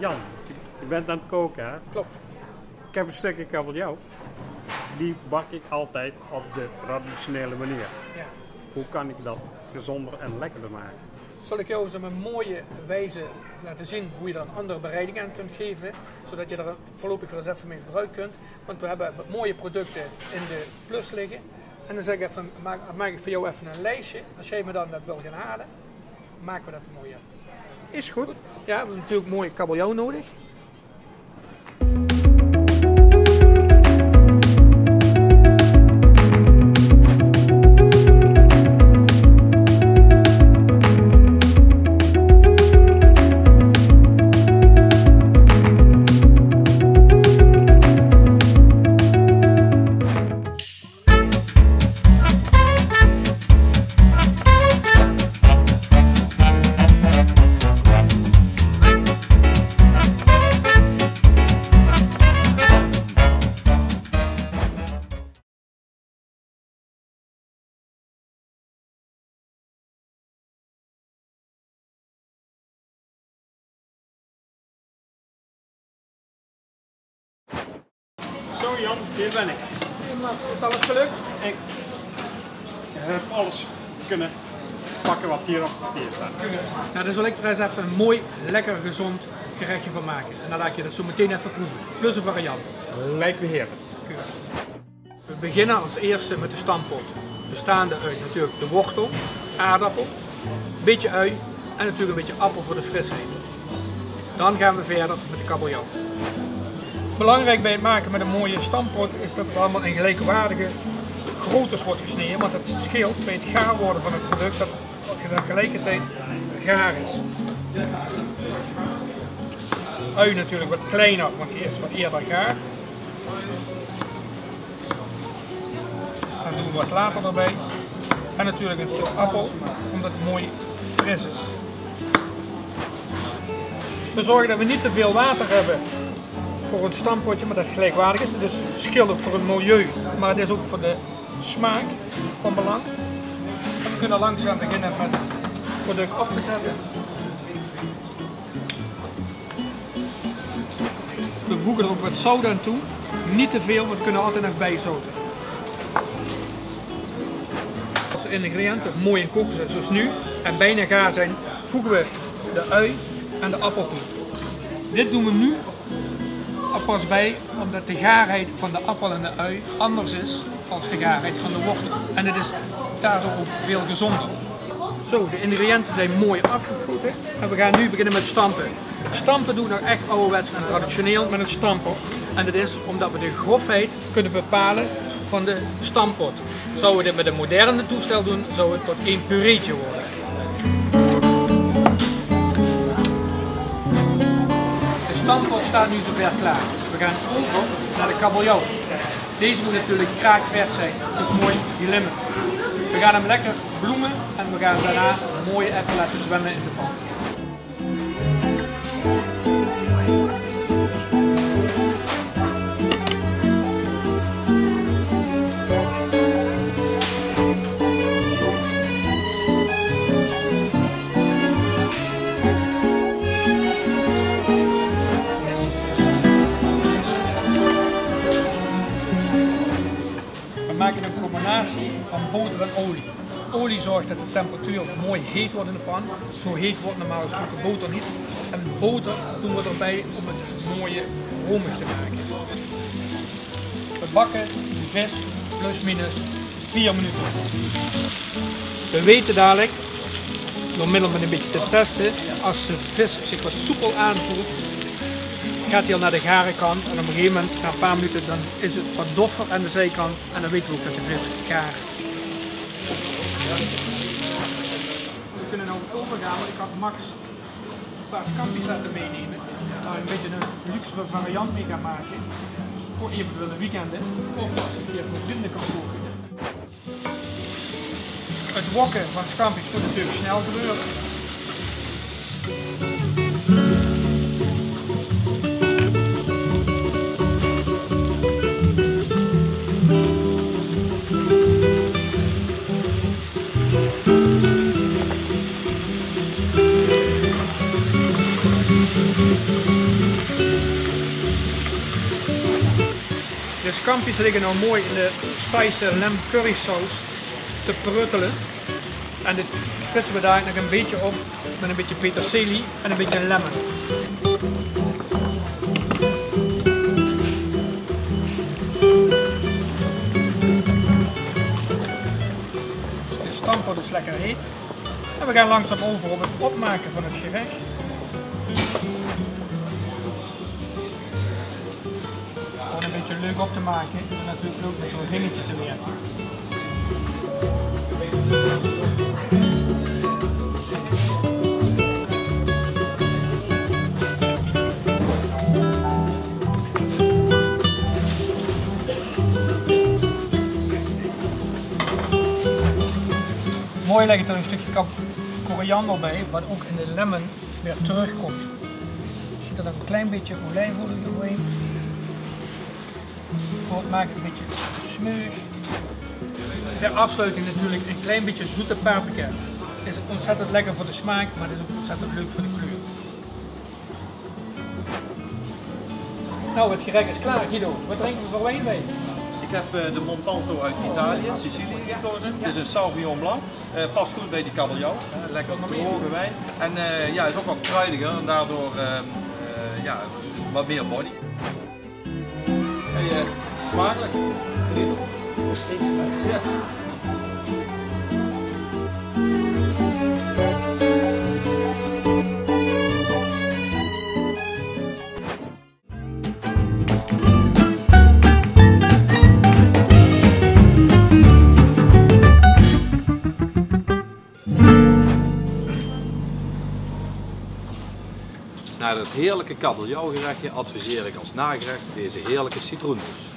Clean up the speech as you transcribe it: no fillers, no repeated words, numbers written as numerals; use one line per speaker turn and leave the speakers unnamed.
Jan, je bent aan het koken, hè?
Klopt.
Ik heb een stukje kabeljauw. Die bak ik altijd op de traditionele manier.
Ja.
Hoe kan ik dat gezonder en lekkerder maken?
Zal ik jou eens op een mooie wijze laten zien hoe je er een andere bereiding aan kunt geven, zodat je er voorlopig wel eens even mee vooruit kunt. Want we hebben mooie producten in de plus liggen. En dan zeg ik even, maak ik voor jou even een lijstje. Als jij me dan dat wil gaan halen, maken we dat mooi even.
Is goed.
Ja, we hebben natuurlijk mooie kabeljauw nodig.
Zo Jan, hier ben ik.
Is alles gelukt?
Ik heb alles kunnen pakken wat hier op papier staat.
Nou, dan zal ik er eens even een mooi, lekker, gezond gerechtje van maken. En dan laat je dat zo meteen even proeven. Plus een variant.
Lijkt me heerlijk.
We beginnen als eerste met de stampot. Bestaande uit natuurlijk de wortel, aardappel, een beetje ui en natuurlijk een beetje appel voor de frisheid. Dan gaan we verder met de kabeljauw. Belangrijk bij het maken met een mooie stampot is dat het allemaal in gelijkwaardige groottes wordt gesneden, want het scheelt bij het gaar worden van het product dat het tegelijkertijd gaar is. Ui natuurlijk wat kleiner, want die is wat eerder gaar. Dan doen we wat later erbij. En natuurlijk een stuk appel, omdat het mooi fris is. We zorgen dat we niet te veel water hebben voor een stampotje, maar dat het gelijkwaardig is. Dus het scheelt ook voor het milieu, maar het is ook voor de smaak van belang. En we kunnen langzaam beginnen met het product op te zetten. We voegen er ook wat zout aan toe. Niet te veel, want we kunnen altijd nog bijzouten. Als de ingrediënten mooi in koken zijn, zoals nu, en bijna gaar zijn, voegen we de ui en de appel toe. Dit doen we nu pas bij, omdat de gaarheid van de appel en de ui anders is dan de gaarheid van de wortel. En het is daardoor ook veel gezonder. Zo, de ingrediënten zijn mooi afgegoten en we gaan nu beginnen met stampen. Stampen doen we nou echt ouderwets en traditioneel met een stamper. En dat is omdat we de grofheid kunnen bepalen van de stampot. Zouden we dit met een moderne toestel doen, zou het tot één pureetje worden. De stampot staat nu zover klaar. We gaan over naar de kabeljauw. Deze moet natuurlijk kraakvers zijn, dus mooi gelimmerd. We gaan hem lekker bloemen en we gaan hem daarna mooi even laten zwemmen in de pan. We maken een combinatie van boter en olie. Olie zorgt dat de temperatuur mooi heet wordt in de pan. Zo heet wordt normaal gesproken de boter niet. En boter doen we erbij om het mooie romig te maken. We bakken de vis plus minus 4 minuten. We weten dadelijk, door middel van een beetje te testen, als de vis zich wat soepel aanvoelt, gaat hij al naar de gare kant en op een gegeven moment, na een paar minuten, dan is het wat doffer aan de zijkant en dan weten we ook dat de vis gaar is. We kunnen nu overgaan, want ik had Max een paar scampi's laten meenemen. Daar een beetje een luxere variant mee gaan maken. Voor eventuele weekenden of als je hier met vrienden kan koken. Het wokken van scampi's moet natuurlijk snel gebeuren. tomaatjes liggen nou mooi in de spice lamb curry saus te pruttelen. En dit fritsen we daar nog een beetje op met een beetje peterselie en een beetje lemon. De stamppot is lekker heet. En we gaan langzaam over op het opmaken van het gerecht. Om een beetje leuk op te maken en natuurlijk ook met zo'n ringetje te werken. Mooi leg ik er een stukje koriander bij, wat ook in de lemon weer terugkomt. Je ziet er dan een klein beetje olijfolie doorheen. Voor het maken een beetje smeuig. Ter afsluiting natuurlijk een klein beetje zoete paprika. Is ontzettend lekker voor de smaak, maar het is ook ontzettend leuk voor de kleur. Nou, het gerecht is klaar, Guido. Wat drinken we voor wijn bij?
Ik heb de Montalto uit Italië, Sicilië gekozen. Het is een Sauvignon Blanc. Past goed bij die kabeljauw. Lekker droge wijn. En ja, is ook wat kruidiger en daardoor ja, wat meer body. Hey, smakelijk. Ja. Na het heerlijke kabeljauwgerechtje adviseer ik als nagerecht deze heerlijke citroenmousse.